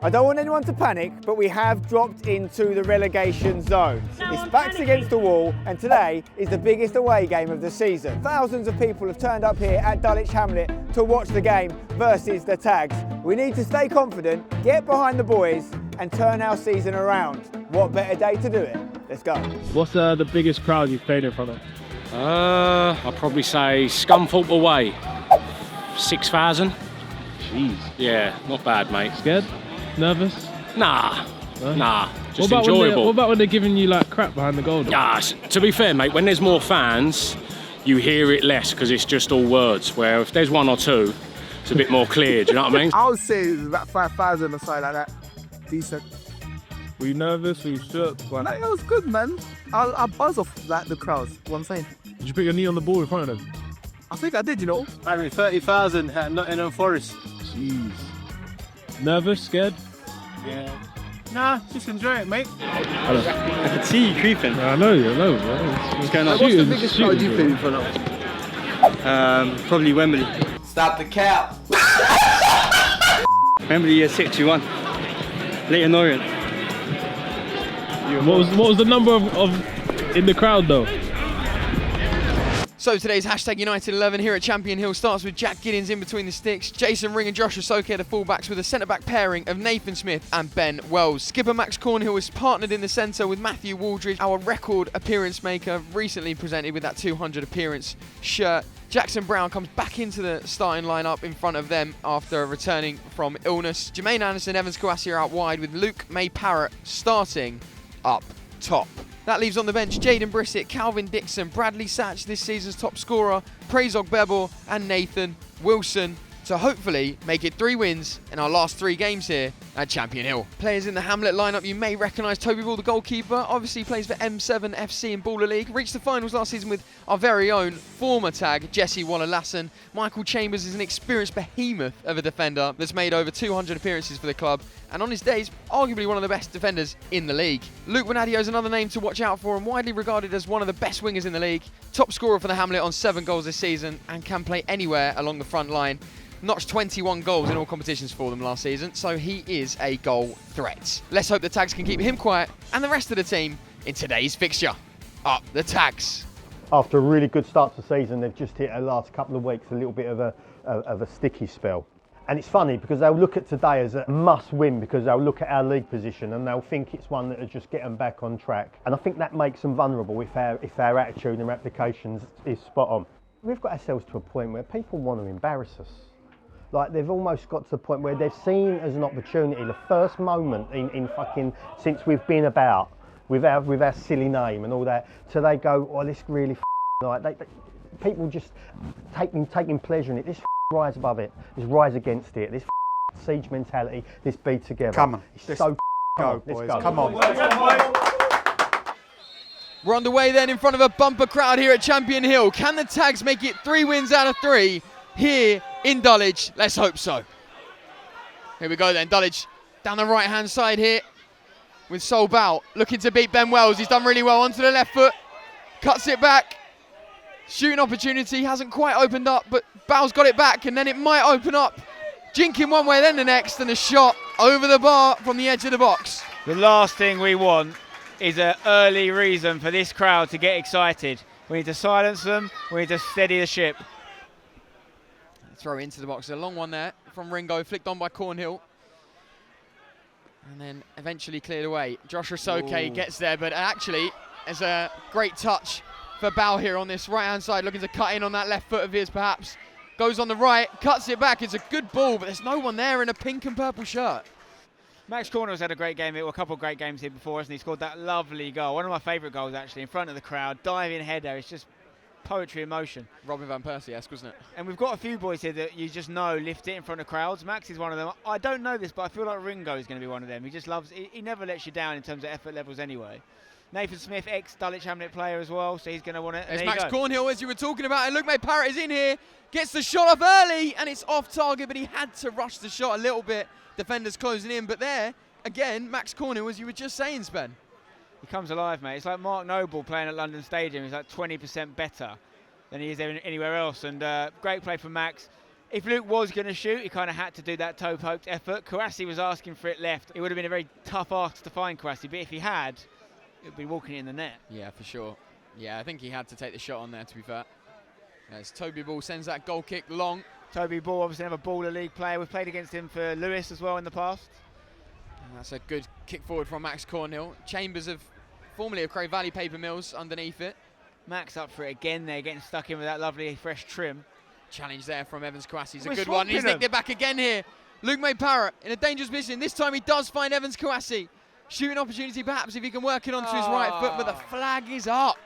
I don't want anyone to panic, but we have dropped into the relegation zone. It's backs against the wall, and today is the biggest away game of the season. Thousands of people have turned up here at Dulwich Hamlet to watch the game versus the Tags. We need to stay confident, get behind the boys, and turn our season around. What better day to do it? Let's go. What's the biggest crowd you've played in front of? I'd probably say Scunthorpe away. 6,000. Jeez. Yeah, not bad, mate. Scared? Nervous? Nah, No? nah, just What enjoyable. about when they're giving you like crap behind the goal? Nah, to be fair, mate, when there's more fans, you hear it less because it's just all words. Where if there's one or two, it's a bit more clear. Do you know what I mean? I would say it's about 5,000 or something like that. Decent. Were you nervous? Were you shook? No, it was good, man. I buzz off like the crowds. What I'm saying. Did you put your knee on the ball in front of them? I think I did, you know. I mean, 30,000 at Nottingham Forest. Jeez. Nervous? Scared? Yeah. Nah, just enjoy it, mate. I can see you creeping. I know. What's going on? What's the biggest crowd you've been in front of? Probably Wembley. Stop the cap. Wembley year 6 you won. Leighton Orient. What was the number of in the crowd though? So today's hashtag United 11 here at Champion Hill starts with Jack Giddins in between the sticks, Jason Ring and Joshua Soke are the fullbacks with a centre-back pairing of Nathan Smith and Ben Wells. Skipper Max Cornhill is partnered in the centre with Matthew Waldridge, our record appearance maker, recently presented with that 200 appearance shirt. Jackson Brown comes back into the starting lineup in front of them after returning from illness. Jermaine Anderson, Evans Kouassi are out wide with Luke May-Parrott starting up top. That leaves on the bench Jaden Brissett, Calvin Dixon, Bradley Satch, this season's top scorer, Prezog Bebor and Nathan Wilson to hopefully make it 3 wins in our last 3 games here at Champion Hill. Players in the Hamlet lineup you may recognise Toby Ball, the goalkeeper, obviously plays for M7 FC in Baller League, reached the finals last season with our very own former tag Jesse Waller-Lassen. Michael Chambers is an experienced behemoth of a defender that's made over 200 appearances for the club and on his days arguably one of the best defenders in the league. Luke Bonadio is another name to watch out for and widely regarded as one of the best wingers in the league. Top scorer for the Hamlet on 7 goals this season and can play anywhere along the front line. Notched 21 goals in all competitions for them last season, so he is a goal threat. Let's hope the Tags can keep him quiet and the rest of the team in today's fixture. Up the Tags. After a really good start to the season, they've just hit the last couple of weeks a little bit of a sticky spell. And it's funny because they'll look at today as a must-win because they'll look at our league position and they'll think it's one that will just get them back on track. And I think that makes them vulnerable if our attitude and applications is spot on. We've got ourselves to a point where people want to embarrass us. Like they've almost got to the point where they've seen as an opportunity the first moment in fucking since we've been about with our silly name and all that. So they go, oh, this really like people just taking pleasure in it. This rise above it. This rise against it. This siege mentality. This be together. Come on. It's so Go, boys. Come on. We're underway then in front of a bumper crowd here at Champion Hill. Can the Tags make it 3 wins out of 3 here in Dulwich? Let's hope so. Here we go then, Dulwich down the right hand side here with Sol Bow looking to beat Ben Wells. He's done really well onto the left foot, cuts it back. Shooting opportunity hasn't quite opened up, but Bow's got it back and then it might open up. Jinking one way then the next and a shot over the bar from the edge of the box. The last thing we want is an early reason for this crowd to get excited. We need to silence them, we need to steady the ship. Throw into the box, a long one there from Ringo, flicked on by Cornhill. And then eventually cleared away. Joshua Soke gets there, but actually there's a great touch for Bow here on this right-hand side, looking to cut in on that left foot of his perhaps. Goes on the right, cuts it back, it's a good ball, but there's no one there in a pink and purple shirt. Max Cornwell's had a great game here, a couple of great games here before us, and he scored that lovely goal. One of my favourite goals actually, in front of the crowd, diving header, it's just poetry in motion. Robin Van Persie-esque, wasn't it? And we've got a few boys here that you just know lift it in front of crowds. Max is one of them. I don't know this, but I feel like Ringo is going to be one of them. He just loves, he never lets you down in terms of effort levels anyway. Nathan Smith, ex-Dulwich Hamlet player as well, so he's going to want it. There's Max Cornhill, as you were talking about, and Luke May-Parrott is in here, gets the shot off early, and it's off target, but he had to rush the shot a little bit. Defenders closing in, but there, again, Max Cornhill, as you were just saying, Spen. He comes alive, mate. It's like Mark Noble playing at London Stadium. He's like 20% better than he is anywhere else, and great play from Max. If Luke was going to shoot, he kind of had to do that toe-poked effort. Kouassi was asking for it left. It would have been a very tough ask to find Kouassi, but if he had, it would be walking it in the net. Yeah, for sure. Yeah, I think he had to take the shot on there, to be fair. As Toby Ball sends that goal kick long. Toby Ball, obviously another Baller League player. We've played against him for Lewis as well in the past. And that's a good kick forward from Max Cornhill. Chambers formerly of Cray Valley Paper Mills underneath it. Max up for it again there, getting stuck in with that lovely fresh trim. Challenge there from Evans Kouassi. It's a We're good one. He's swamping nicked it back again here. Luke May Parrott in a dangerous position. This time he does find Evans Kouassi. Shooting opportunity perhaps if he can work it onto his right foot, but the flag is up.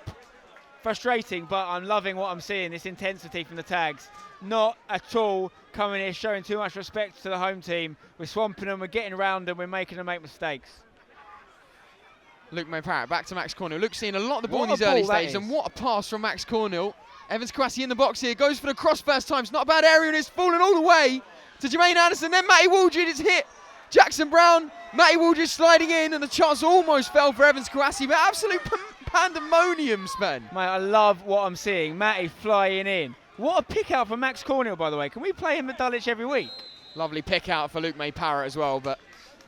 Frustrating, but I'm loving what I'm seeing, this intensity from the tags. Not at all coming here showing too much respect to the home team. We're swamping them, we're getting around them, we're making them make mistakes. Luke May Parrott back to Max Cornhill. Luke's seen a lot of the ball in these early stages, and what a pass from Max Cornhill. Evans Kouassi in the box here, goes for the cross first time. It's not a bad area, and it's fallen all the way to Jermaine Anderson. Then Matty Waldridge is hit. Jackson Brown, Matty Waldridge sliding in, and the chance almost fell for Evans Kouassi, but absolute pandemonium, Spen. Mate, I love what I'm seeing. Matty flying in. What a pick out for Max Cornhill, by the way. Can we play him at Dulwich every week? Lovely pick out for Luke May Parrott as well, but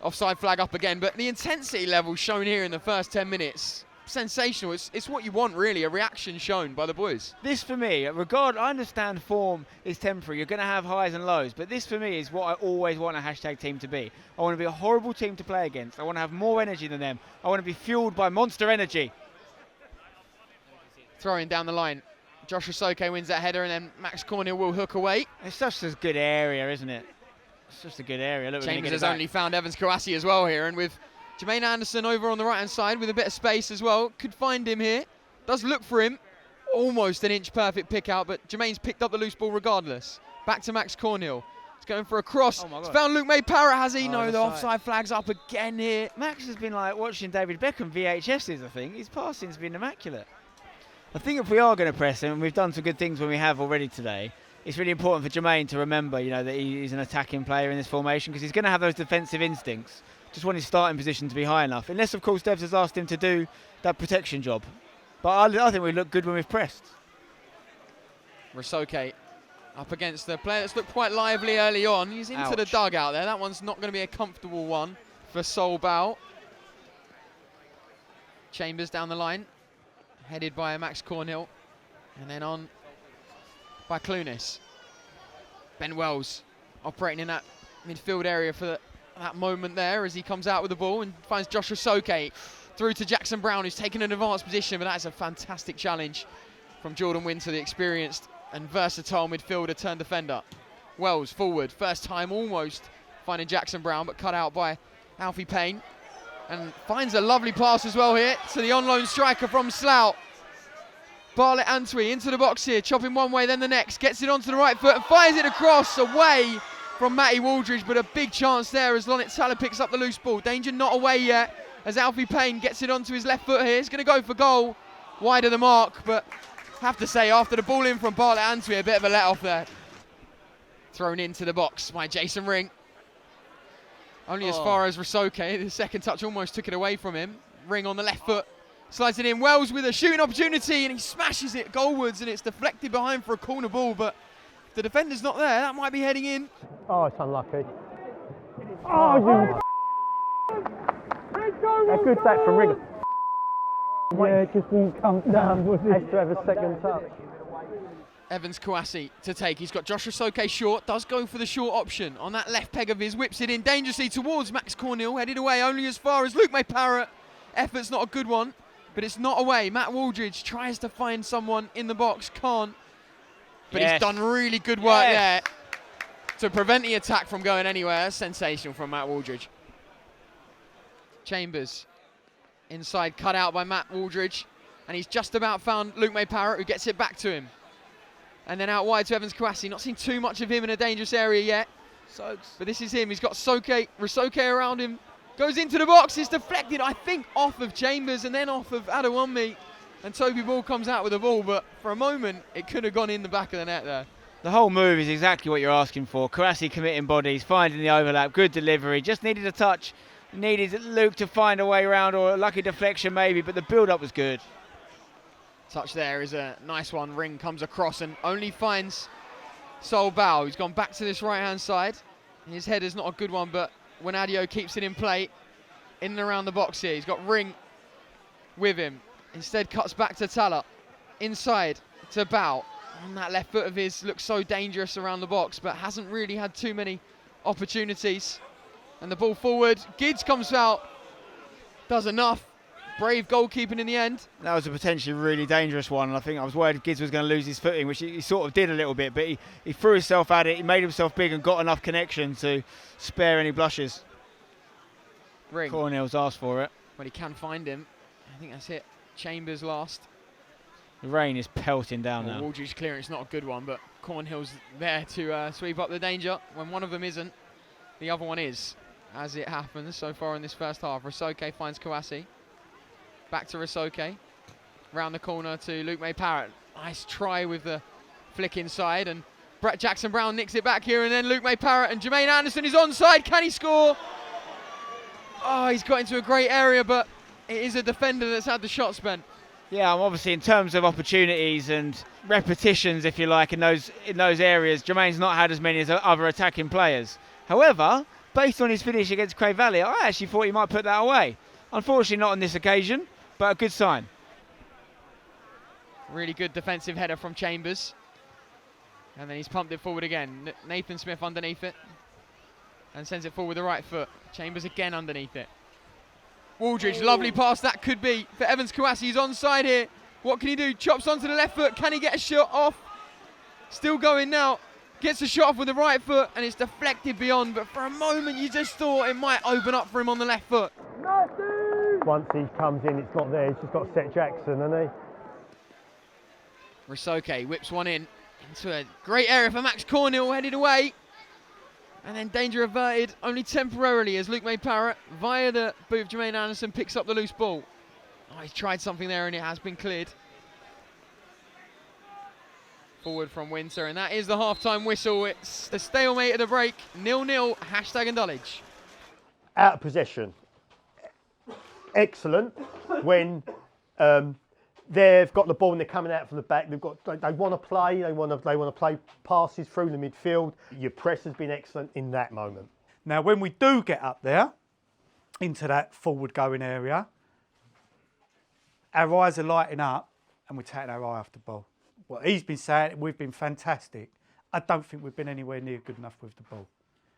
offside flag up again. But the intensity level shown here in the first 10 minutes, sensational. It's what you want, really, a reaction shown by the boys. This, for me, I understand form is temporary. You're going to have highs and lows, but this, for me, is what I always want a hashtag team to be. I want to be a horrible team to play against. I want to have more energy than them. I want to be fueled by monster energy. Throwing down the line. Josh Osoke wins that header, and then Max Cornhill will hook away. It's such a good area, isn't it? It's just a good area. Look, Chambers has only found Evans Kouassi as well here, and with Jermaine Anderson over on the right-hand side with a bit of space as well. Could find him here. Does look for him. Almost an inch perfect pick out, but Jermaine's picked up the loose ball regardless. Back to Max Cornhill. He's going for a cross. He's found Luke May Parrott, has he? No, the offside flag's up again here. Max has been like watching David Beckham VHSs, I think. His passing's been immaculate. I think if we are going to press him, and we've done some good things when we have already today, it's really important for Jermaine to remember, that he's an attacking player in this formation, because he's going to have those defensive instincts. Just want his starting position to be high enough. Unless, of course, Devs has asked him to do that protection job. But I think we look good when we've pressed. Rasoke up against the player that's looked quite lively early on. He's into the dugout there. That one's not going to be a comfortable one for Sol Bao. Chambers down the line, headed by Max Cornhill. And then on by Clunis. Ben Wells operating in that midfield area for that moment there as he comes out with the ball and finds Josh Osoke through to Jackson Brown, who's taken an advanced position, but that's a fantastic challenge from Jordan Winter, the experienced and versatile midfielder turned defender. Wells forward, first time almost finding Jackson Brown, but cut out by Alfie Payne, and finds a lovely pass as well here to the on-loan striker from Slough. Bartlett Antwi into the box here, chopping one way then the next, gets it onto the right foot and fires it across away from Matty Waldridge, but a big chance there as Lonit Salah picks up the loose ball. Danger not away yet as Alfie Payne gets it onto his left foot here. He's going to go for goal, wide of the mark, but have to say after the ball in from Bartlett Antwi, a bit of a let-off there. Thrown into the box by Jason Ring. Only as far as Rasoke, the second touch almost took it away from him. Ring on the left foot, slides it in. Wells with a shooting opportunity and he smashes it goalwards and it's deflected behind for a corner ball, but the defender's not there. That might be heading in. Oh, it's unlucky. Oh, you... A good tack from Ring. Yeah, it just didn't come down, was it? Has to have a second touch. Evans Kouassi to take. He's got Josh Rasoke short, does go for the short option on that left peg of his, whips it in dangerously towards Max Cornhill, headed away only as far as Luke May Parrott. Effort's not a good one, but it's not away. Matt Waldridge tries to find someone in the box, can't. But he's done really good work there to prevent the attack from going anywhere. Sensational from Matt Waldridge. Chambers inside, cut out by Matt Waldridge, and he's just about found Luke May Parrott, who gets it back to him. And then out wide to Evans Kouassi. Not seen too much of him in a dangerous area yet. But this is him. He's got Rasoke around him. Goes into the box. It's deflected, I think, off of Chambers and then off of Adewunmi. And Toby Ball comes out with the ball. But for a moment, it could have gone in the back of the net there. The whole move is exactly what you're asking for. Kouassi committing bodies, finding the overlap, good delivery. Just needed a touch. Needed Luke to find a way around, or a lucky deflection maybe, but the build-up was good. Touch there is a nice one. Ring comes across and only finds Sol Bao, he's gone back to this right-hand side. His header's not a good one, but Winadio keeps it in play. In and around the box here. He's got Ring with him. Instead cuts back to Tala. Inside to Bao. On that left foot of his, looks so dangerous around the box, but hasn't really had too many opportunities. And the ball forward. Gids comes out. Does enough. Brave goalkeeping in the end. That was a potentially really dangerous one, and I think I was worried Gids was going to lose his footing, which he sort of did a little bit, but he threw himself at it, he made himself big and got enough connection to spare any blushes. Ring. Cornell's asked for it. But he can find him. I think that's it. Chambers last. The rain is pelting down now. Waldridge clearance, not a good one, but Cornhill's there to sweep up the danger. When one of them isn't, the other one is, as it happens so far in this first half. Risoke finds Kawasi. Back to Risoke. Round the corner to Luke May Parrott. Nice try with the flick inside, and Brett Jackson Brown nicks it back here, and then Luke May Parrott and Jermaine Anderson is onside. Can he score? Oh, he's got into a great area, but it is a defender that's had the shot spent. Yeah, obviously in terms of opportunities and repetitions, if you like, in those areas, Jermaine's not had as many as other attacking players. However, based on his finish against Cray Valley, I actually thought he might put that away. Unfortunately not on this occasion, but a good sign. Really good defensive header from Chambers. And then he's pumped it forward again. Nathan Smith underneath it. And sends it forward with the right foot. Chambers again underneath it. Waldridge, lovely pass that could be for Evans Kawasi. He's onside here. What can he do? Chops onto the left foot. Can he get a shot off? Still going now. Gets a shot off with the right foot and it's deflected beyond. But for a moment you just thought it might open up for him on the left foot. Once he comes in, it's not there. He's just got to set Jackson, hasn't he? Risoke whips one in into a great area for Max Cornhill, headed away. And then danger averted only temporarily as Luke May Parrott, via the boot of Jermaine Anderson, picks up the loose ball. Oh, he's tried something there and it has been cleared. Forward from Winter, and that is the half-time whistle. It's the stalemate at the break, 0-0, hashtag and Dulwich. Out of possession. Excellent when they've got the ball and they're coming out from the back. They want to play. They want to play passes through the midfield. Your press has been excellent in that moment. Now, when we do get up there into that forward-going area, our eyes are lighting up and we're taking our eye off the ball. Well, he's been saying we've been fantastic. I don't think we've been anywhere near good enough with the ball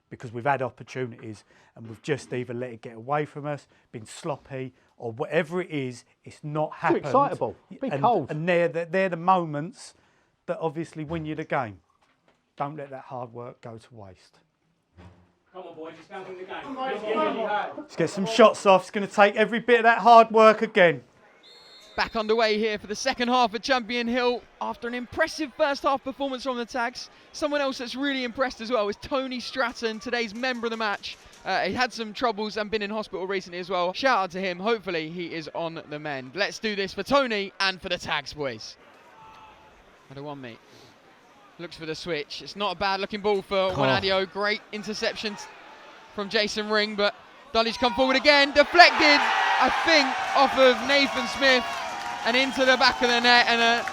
because we've had opportunities and we've just either let it get away from us, been sloppy, or whatever it is, it's not happened. Too excitable. Be cold. And they're the moments that obviously win you the game. Don't let that hard work go to waste. Come on, boys, it's counting the game. Let's get some shots off. It's going to take every bit of that hard work again. Back underway here for the second half at Champion Hill after an impressive first half performance from the Tags. Someone else that's really impressed as well is Tony Stratton, today's member of the match. He had some troubles and been in hospital recently as well. Shout out to him. Hopefully he is on the mend. Let's do this for Tony and for the Tags, boys. Had a one, mate. Looks for the switch. It's not a bad looking ball for Winadio. Great interception from Jason Ring, but Dulwich come forward again. Deflected, I think, off of Nathan Smith and into the back of the net, and a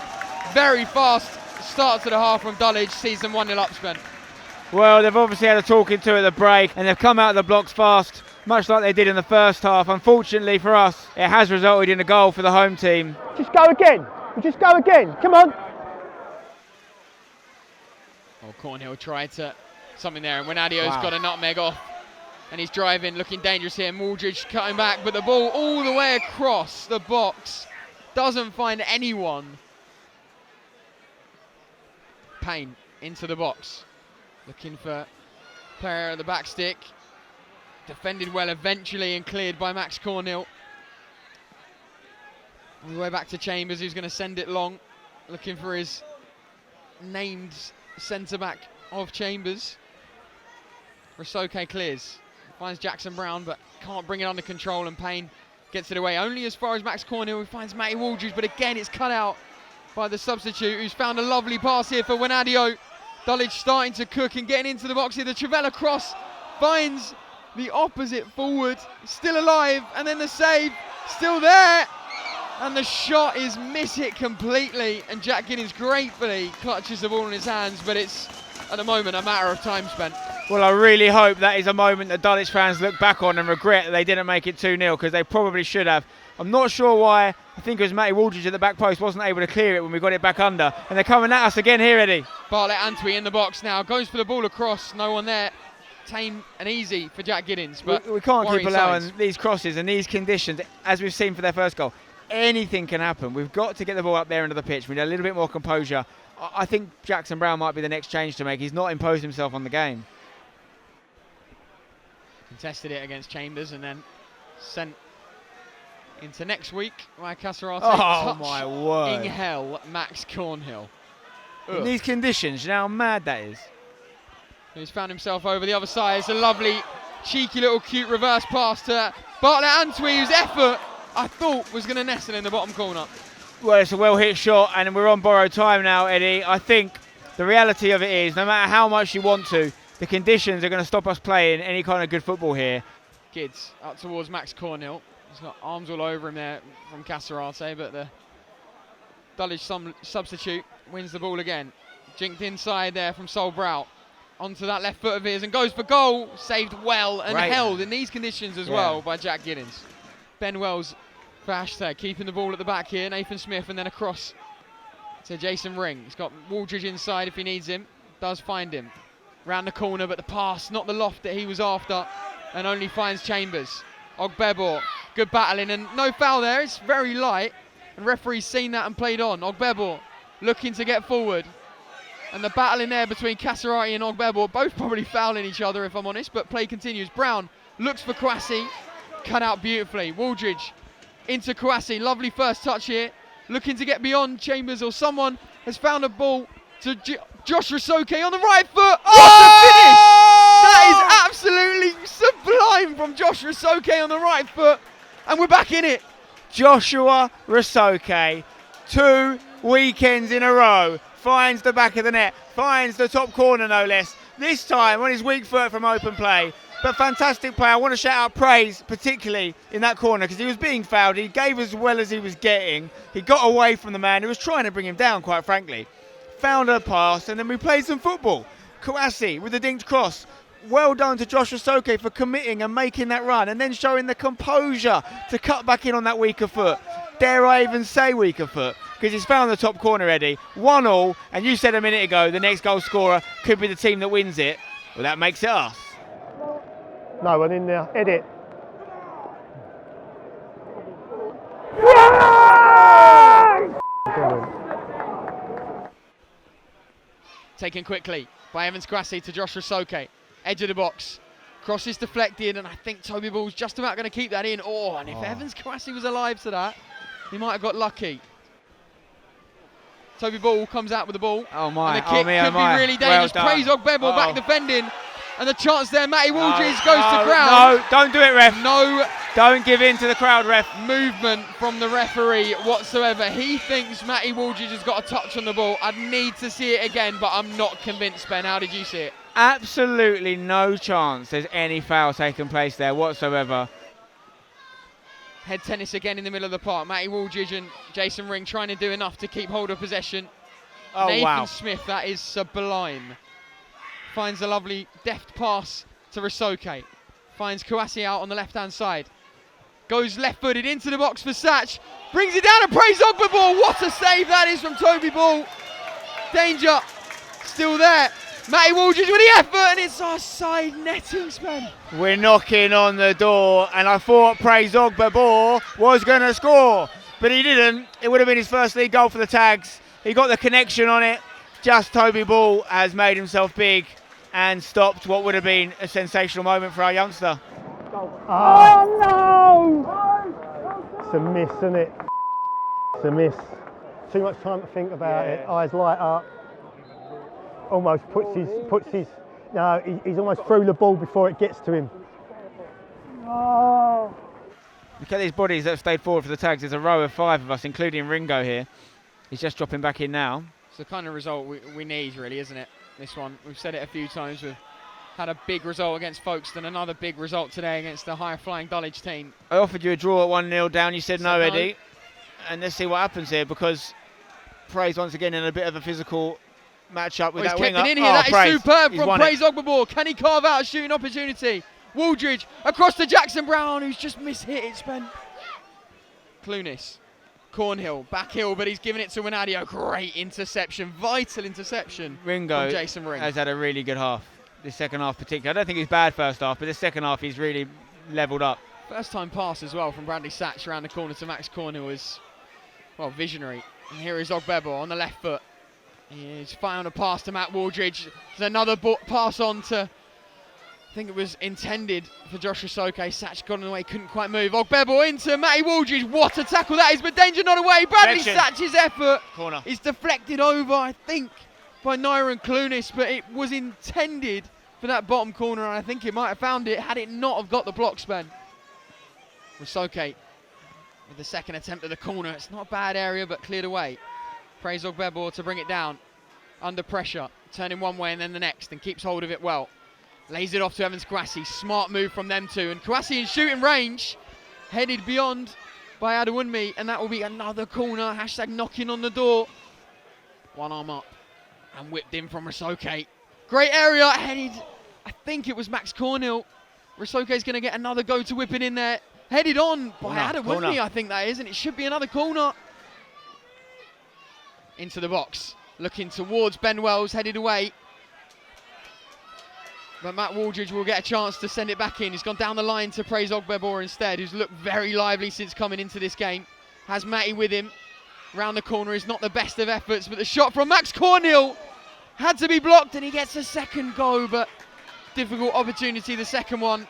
very fast start to the half from Dulwich. Sees them 1-0 up, Spen. Well, they've obviously had a talking to at the break and they've come out of the blocks fast, much like they did in the first half. Unfortunately for us, it has resulted in a goal for the home team. Just go again. Just go again. Come on. Oh, Cornhill tried to something there, and Winadio's got a nutmeg off. And he's driving, looking dangerous here. Waldridge cutting back, but the ball all the way across the box. Doesn't find anyone. Payne into the box. Looking for player at the back stick. Defended well eventually and cleared by Max Cornhill. All the way back to Chambers, who's going to send it long. Looking for his named centre-back of Chambers. Risoke clears. Finds Jackson Brown, but can't bring it under control, and Payne gets it away. Only as far as Max Cornhill, who finds Matty Waldridge, but again it's cut out by the substitute, who's found a lovely pass here for Winadio. Dulwich starting to cook and getting into the box here. The Trevella cross finds the opposite forward, still alive, and then the save, still there. And the shot is miss hit completely, and Jack Giddins gratefully clutches the ball in his hands, but it's at the moment a matter of time spent. Well, I really hope that is a moment that Dulwich fans look back on and regret that they didn't make it 2-0, because they probably should have. I'm not sure why. I think it was Matty Waldridge at the back post wasn't able to clear it when we got it back under. And they're coming at us again here, Eddie. Bartlett Antwi in the box now. Goes for the ball across. No one there. Tame and easy for Jack Giddins. But we can't keep allowing signs. these crosses and these conditions, as we've seen for their first goal. Anything can happen. We've got to get the ball up there into the pitch. We need a little bit more composure. I think Jackson Brown might be the next change to make. He's not imposed himself on the game. Contested it against Chambers and then sent into next week by Casarate. Oh my word. In hell, Max Cornhill. In these conditions, you know how mad that is. He's found himself over the other side. It's a lovely, cheeky little cute reverse pass to Bartlett Antwi, whose effort I thought was going to nestle in the bottom corner. Well, it's a well-hit shot, and we're on borrowed time now, Eddie. I think the reality of it is, no matter how much you want to, the conditions are going to stop us playing any kind of good football here. Gids up towards Max Cornhill. He's got arms all over him there from Casarate, but the Dulwich substitute wins the ball again. Jinked inside there from Sol Brout. Onto that left foot of his and goes for goal. Saved well and held in these conditions as well by Jack Giddins. Ben Wells for hashtag, keeping the ball at the back here. Nathan Smith and then across to Jason Ring. He's got Waldridge inside if he needs him. Does find him. Round the corner, but the pass, not the loft that he was after, and only finds Chambers. Ogbebo, good battling and no foul there. It's very light, and referee's seen that and played on. Ogbebo looking to get forward. And the battle in there between Casarate and Ogbebo, both probably fouling each other if I'm honest, but play continues. Brown looks for Kwasi, cut out beautifully. Waldridge into Kwasi, lovely first touch here. Looking to get beyond Chambers, or someone has found a ball to Josh Rasoke on the right foot. What a finish! That is absolutely sublime from Josh Rasoke on the right foot. And we're back in it. Joshua Rasoke, 2 weekends in a row. Finds the back of the net, finds the top corner no less. This time on his weak foot from open play. But fantastic play. I want to shout out praise, particularly in that corner, because he was being fouled. He gave as well as he was getting. He got away from the man who was trying to bring him down, quite frankly. Found a pass, and then we played some football. Kouassi with the dinked cross. Well done to Josh Rasoke for committing and making that run, and then showing the composure to cut back in on that weaker foot. Dare I even say weaker foot? Because he's found the top corner, Eddie. 1-1, and you said a minute ago the next goal scorer could be the team that wins it. Well, that makes it us. No one in there. Edit. Taken quickly by Evans Kwasi to Josh Rasoke. Edge of the box. Cross is deflected, and I think Toby Ball's just about going to keep that in. And if Evans Kwasi was alive to that, he might have got lucky. Toby Ball comes out with the ball. And the kick could be really dangerous. Praise Ogbebo back defending. And the chance there, Matty Waldridge goes to ground. No, don't do it, ref. No. Don't give in to the crowd, ref. Movement from the referee whatsoever. He thinks Matty Waldridge has got a touch on the ball. I'd need to see it again, but I'm not convinced, Ben. How did you see it? Absolutely no chance there's any foul taking place there whatsoever. Head tennis again in the middle of the park. Matty Waldridge and Jason Ring trying to do enough to keep hold of possession. Nathan Smith, that is sublime. Finds a lovely deft pass to Rasoke. Finds Kouassi out on the left-hand side. Goes left-footed into the box for Satch. Brings it down and praise Ogbebo. What a save that is from Toby Ball. Danger still there. Matty Waldridge with the effort, and it's our side netting, Spen. We're knocking on the door, and I thought Praise Ogbebo was going to score, but he didn't. It would have been his first league goal for the Tags. He got the connection on it. Just Toby Ball has made himself big and stopped what would have been a sensational moment for our youngster. Oh no! It's a miss, isn't it? It's a miss. Too much time to think about it. Eyes light up. Almost puts his. No, he's almost through the ball before it gets to him. Oh. Look at these bodies that have stayed forward for the Tags. There's a row of 5 of us, including Ringo here. He's just dropping back in now. It's the kind of result we need, really, isn't it? This one, we've said it a few times. We've had a big result against Folkestone, another big result today against the high-flying Dulwich team. I offered you a draw at 1-0 down. You said no, Eddie. And let's see what happens here, because Praise once again in a bit of a physical match up with He's that kept winger. it in here. That is superb He's from won it. Praise Ogbabor. Can he carve out a shooting opportunity? Wooldridge across to Jackson Brown, who's just mishit it, Spen. Clunis. Cornhill, back hill, but he's given it to Winadio. Great interception, vital interception Ringo from Jason Ring. has had a really good half. This second half particularly. I don't think he's bad first half, but the second half he's really levelled up. First time pass as well from Bradley Satch around the corner to Max Cornhill was, well, visionary. And here is Ogbebo on the left foot. He's found a pass to Matt Wooldridge. There's another pass on to, I think it was intended for Josh Rasoke. Satch got in the way, couldn't quite move. Ogbebo into Matty Wooldridge. What a tackle that is, but danger not away. Bradley Satch's effort is deflected over, I think, by Nyron Clunis, but it was intended for that bottom corner, and I think he might have found it had it not have got the block, Spen. Rasoke with the second attempt at the corner. It's not a bad area, but cleared away. Praise Ogbebo to bring it down. Under pressure, turning one way and then the next, and keeps hold of it well. Lays it off to Evans Kouassi. Smart move from them two. And Kouassi in shooting range. Headed beyond by Adewunmi. And that will be another corner. Hashtag knocking on the door. One arm up. And whipped in from Rasoke. Great area. Headed, I think it was Max Cornhill. Rasoke's going to get another go to whip it in there. Headed on by Adewunmi, I think that is. And it should be another corner. Into the box. Looking towards Ben Wells. Headed away. But Matt Wooldridge will get a chance to send it back in. He's gone down the line to Praise Ogbebo instead, who's looked very lively since coming into this game. Has Matty with him. Round the corner is not the best of efforts, but the shot from Max Cornhill had to be blocked, and he gets a second go, but difficult opportunity, the second one.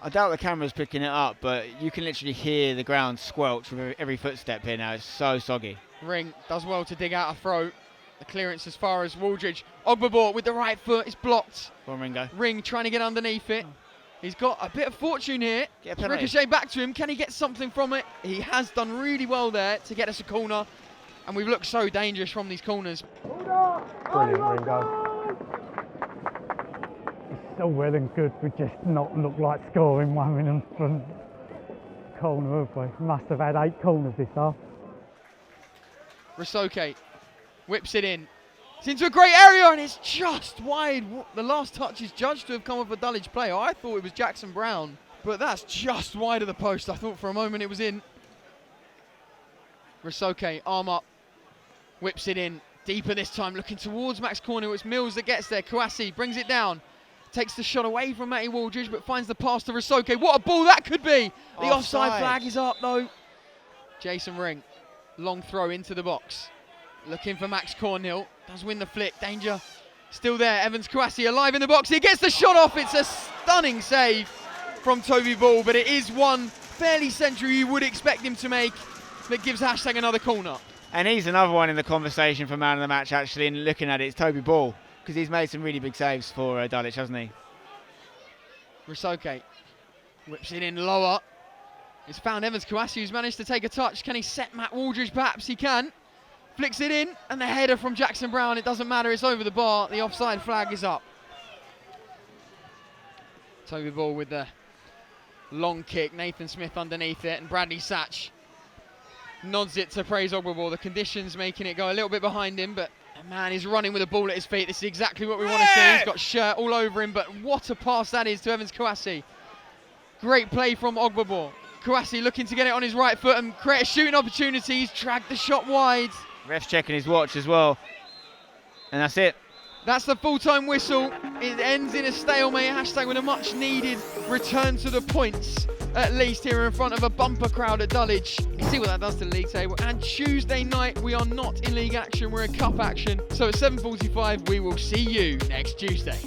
I doubt the camera's picking it up, but you can literally hear the ground squelch with every footstep here now. It's so soggy. Ring does well to dig out a throw. The clearance as far as Wooldridge. Ogbebo with the right foot is blocked. Go on, Ringo. Ring trying to get underneath it. He's got a bit of fortune here. Ricochet back to him. Can he get something from it? He has done really well there to get us a corner. And we've looked so dangerous from these corners. Brilliant, Ringo. It's so well and good. We just not look like scoring one minute from corner, have we? Must have had 8 corners this half. Rasoke whips it in. It's into a great area and it's just wide. The last touch is judged to have come off a Dulwich player. I thought it was Jackson Brown, but that's just wide of the post. I thought for a moment it was in. Rasoke, arm up, whips it in. Deeper this time, looking towards Max Cornhill. It's Mills that gets there. Kouassi brings it down. Takes the shot away from Matty Wooldridge, but finds the pass to Rasoke. What a ball that could be. The offside flag is up though. Jason Ring, long throw into the box. Looking for Max Cornhill, does win the flick, danger still there. Evans Kouassi alive in the box, he gets the shot off. It's a stunning save from Toby Ball, but it is one fairly central you would expect him to make that gives Hashtag another corner. And he's another one in the conversation for man of the match actually, and looking at it, it's Toby Ball, because he's made some really big saves for Dulwich, hasn't he? Rasoke whips it in lower. It's found Evans Kouassi, who's managed to take a touch. Can he set Matt Wooldridge? Perhaps he can. Flicks it in, and the header from Jackson Brown, it doesn't matter, it's over the bar. The offside flag is up. Toby Ball with the long kick, Nathan Smith underneath it, and Bradley Satch nods it to Praise Ogbebo. The conditions making it go a little bit behind him, but the man is running with a ball at his feet. This is exactly what we want to see. He's got shirt all over him, but what a pass that is to Evans Kouassi. Great play from Ogbebo. Kouassi looking to get it on his right foot and create a shooting opportunity. He's dragged the shot wide. Ref's checking his watch as well. And that's it. That's the full-time whistle. It ends in a stalemate. Hashtag with a much-needed return to the points, at least here in front of a bumper crowd at Dulwich. You see what that does to the league table. And Tuesday night, we are not in league action. We're in cup action. So at 7:45, we will see you next Tuesday.